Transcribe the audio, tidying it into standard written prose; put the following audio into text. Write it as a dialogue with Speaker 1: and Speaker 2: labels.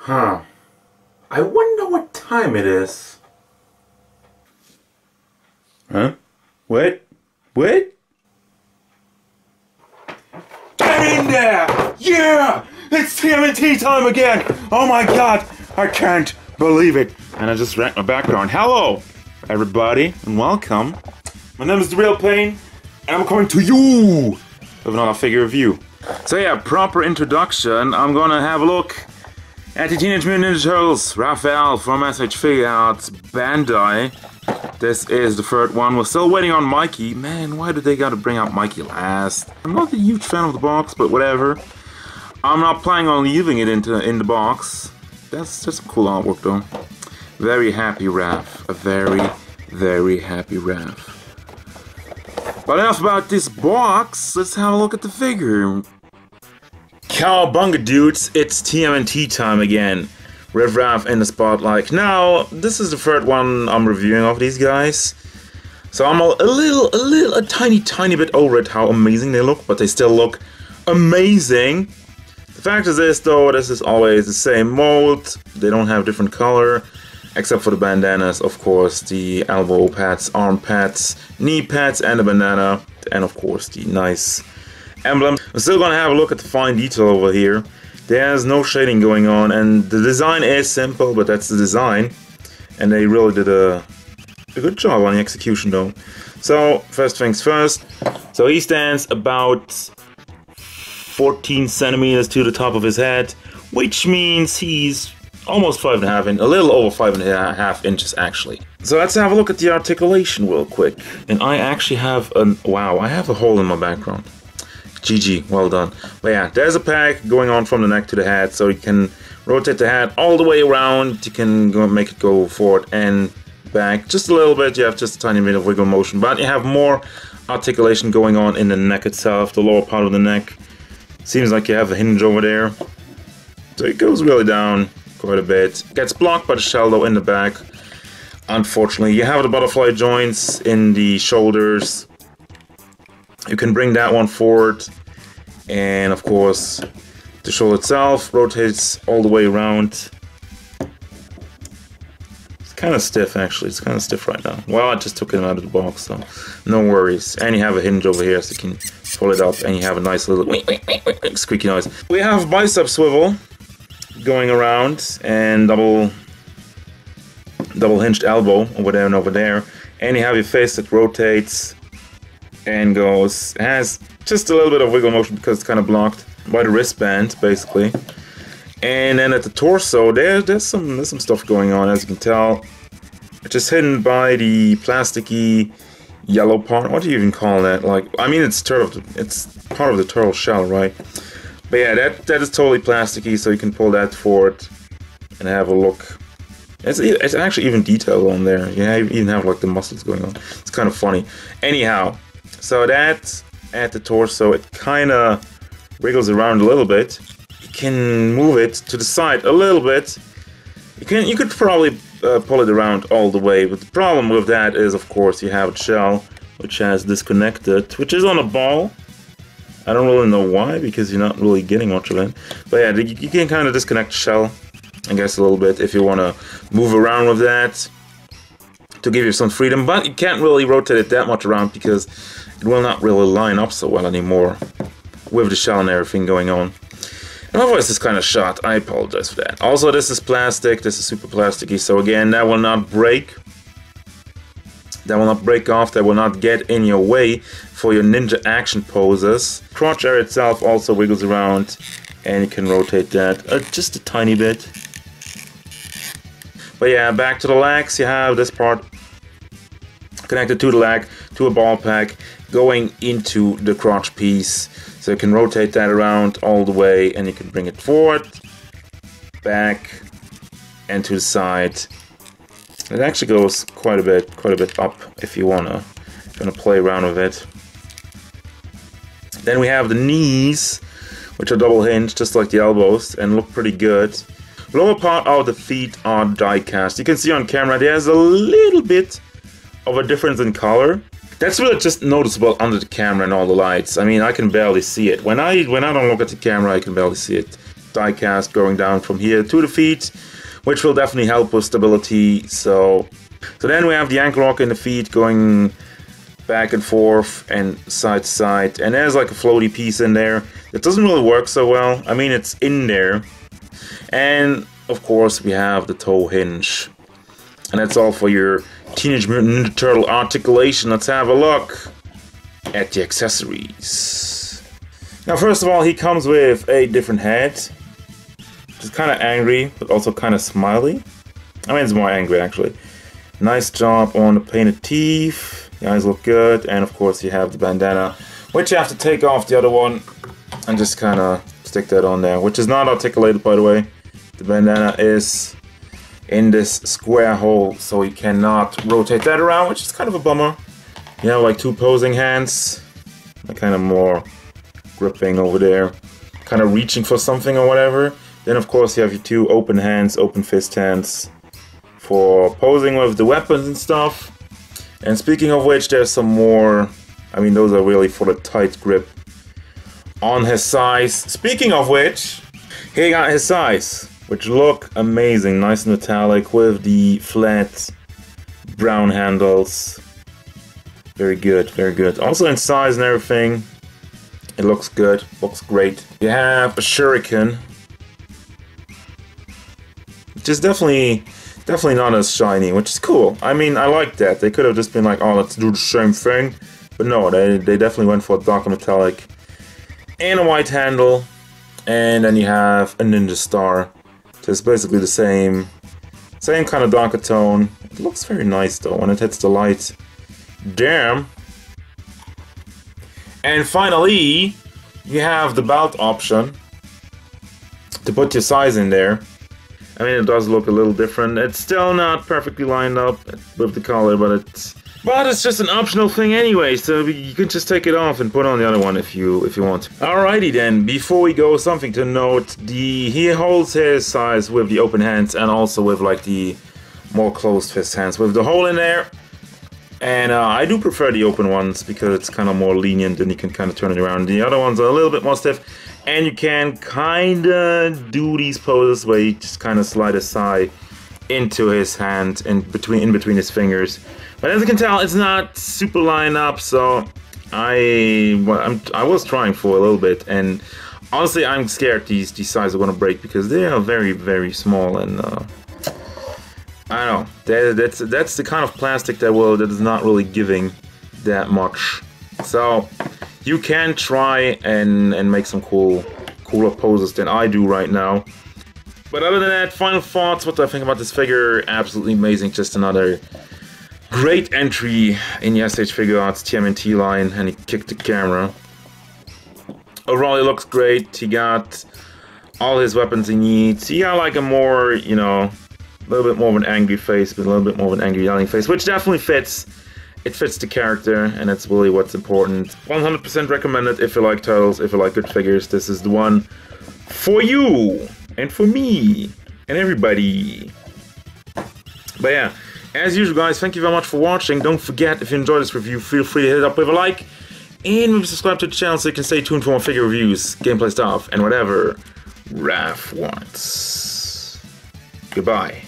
Speaker 1: Huh. I wonder what time it is. Huh? What? What? Get in there! Yeah! It's TMNT time again! Oh my god! I can't believe it! And I just racked my background. Hello, everybody, and welcome. My name is the real Payne, and I'm coming to you with another figure review. So yeah, proper introduction. I'm gonna have a look at the Teenage Mutant Ninja Turtles, Raphael from SH Figuarts, Bandai. This is the third one. We're still waiting on Mikey. Man, why did they gotta bring out Mikey last? I'm not a huge fan of the box, but whatever. I'm not planning on leaving it in the box. That's just some cool artwork though. Very happy Raph. A very, very happy Raph. But enough about this box. Let's have a look at the figure. Cowabunga dudes, it's TMNT time again. With Raph in the spotlight. Now, this is the third one I'm reviewing of these guys. So I'm a tiny bit over it how amazing they look, but they still look amazing. The fact is this though, this is always the same mold. They don't have different color, except for the bandanas, of course, the elbow pads, arm pads, knee pads, and the bandana, and of course the nice emblem. I'm still gonna have a look at the fine detail over here. There's no shading going on, and the design is simple, but that's the design. And they really did a good job on the execution though. So, first things first. So he stands about 14 centimeters to the top of his head, which means he's almost 5.5 inches, a little over 5.5 inches actually. So let's have a look at the articulation real quick. And I actually have I have a hole in my background. GG, well done. But yeah, there's a pack going on from the neck to the head, so you can rotate the head all the way around. You can make it go forward and back just a little bit. You have just a tiny bit of wiggle motion, but you have more articulation going on in the neck itself, the lower part of the neck. Seems like you have a hinge over there. So it goes really down quite a bit. Gets blocked by the shell though in the back. Unfortunately, you have the butterfly joints in the shoulders. You can bring that one forward, and of course the shoulder itself rotates all the way around. It's kind of stiff actually, it's kind of stiff right now. Well, I just took it out of the box, so no worries. And you have a hinge over here so you can pull it up, and you have a nice little squeaky noise. We have Bicep Swivel going around, and double hinged elbow over there and over there, and you have your face that rotates and goes, has just a little bit of wiggle motion because it's kind of blocked by the wristband basically. And then at the torso there's some stuff going on, as you can tell. It's just hidden by the plasticky yellow part. What do you even call that? Like, I mean, it's part of the turtle shell, right? But yeah, that is totally plasticky, so you can pull that forward and have a look. It's actually even detailed on there. Yeah, you even have like the muscles going on. It's kind of funny. Anyhow, so that at the torso, it kind of wriggles around a little bit. You can move it to the side a little bit. You could probably pull it around all the way, but the problem with that is, of course, you have a shell which has disconnected, which is on a ball. I don't really know why, because you're not really getting much of it. But yeah, you can kind of disconnect the shell, I guess, a little bit if you want to move around with that to give you some freedom, but you can't really rotate it that much around because it will not really line up so well anymore with the shell and everything going on. And my voice is kind of shot, I apologize for that. Also, this is plastic, this is super plasticky, so again, that will not break. That will not break off, that will not get in your way for your ninja action poses. Crotch area itself also wiggles around, and you can rotate that just a tiny bit. But yeah, back to the legs, you have this part connected to the leg, to a ball pack, going into the crotch piece. So you can rotate that around all the way, and you can bring it forward, back, and to the side. It actually goes quite a bit up if you wanna play around with it. Then we have the knees, which are double hinged, just like the elbows, and look pretty good. Lower part of the feet are die cast. You can see on camera there's a little bit of a difference in color. That's really just noticeable under the camera and all the lights. I mean, I can barely see it. When I don't look at the camera, I can barely see it. die-cast going down from here to the feet, which will definitely help with stability. So then we have the ankle lock in the feet going back and forth and side to side, and there's like a floaty piece in there. It doesn't really work so well. I mean, it's in there. And of course we have the toe hinge. And that's all for your Teenage Mutant Ninja Turtle articulation. Let's have a look at the accessories. Now, first of all, he comes with a different head. Which is kind of angry, but also kind of smiley. I mean, it's more angry, actually. Nice job on the painted teeth. The eyes look good. And, of course, you have the bandana, which you have to take off the other one and just kind of stick that on there, which is not articulated, by the way. The bandana is in this square hole, so you cannot rotate that around, which is kind of a bummer. You have like two posing hands, like kind of more gripping over there, kind of reaching for something or whatever. Then of course you have your two open hands, open fist hands for posing with the weapons and stuff. And speaking of which, there's some more, I mean those are really for the tight grip on his size. Speaking of which, he got his size, which look amazing, nice and metallic with the flat brown handles. Very good, very good. Also in size and everything, it looks good, looks great. You have a shuriken, which is definitely not as shiny, which is cool. I mean, I like that. They could have just been like, oh, let's do the same thing. But no, they definitely went for a darker metallic and a white handle. And then you have a ninja star. So it's basically the same kind of darker tone. It looks very nice though when it hits the light. Damn. And finally, you have the belt option to put your size in there. I mean, it does look a little different. It's still not perfectly lined up with the collar, but it's just an optional thing anyway, so you can just take it off and put on the other one if you want. Alrighty then, before we go, something to note. He holds his size with the open hands and also with like the more closed fist hands with the hole in there. And I do prefer the open ones because it's kind of more lenient and you can kind of turn it around. The other ones are a little bit more stiff, and you can kind of do these poses where you just kind of slide a side into his hand in between his fingers. But as you can tell, it's not super lined up, so I was trying for a little bit, and honestly, I'm scared these sides are gonna break because they are very, very small, and I don't know. That's the kind of plastic that is not really giving that much. So you can try and make some cooler poses than I do right now. But other than that, final thoughts. What do I think about this figure? Absolutely amazing. Just another great entry in the SH Figuarts TMNT line, and he kicked the camera. Overall, he looks great. He got all his weapons he needs. He got like a more, you know, a little bit more of an angry face, but a little bit more of an angry yelling face, which definitely fits. It fits the character, and it's really what's important. 100% recommended if you like turtles, if you like good figures. This is the one for you, and for me, and everybody. But yeah, as usual guys, thank you very much for watching. Don't forget, if you enjoyed this review, feel free to hit it up with a like, and maybe subscribe to the channel so you can stay tuned for more figure reviews, gameplay stuff, and whatever Raph wants. Goodbye.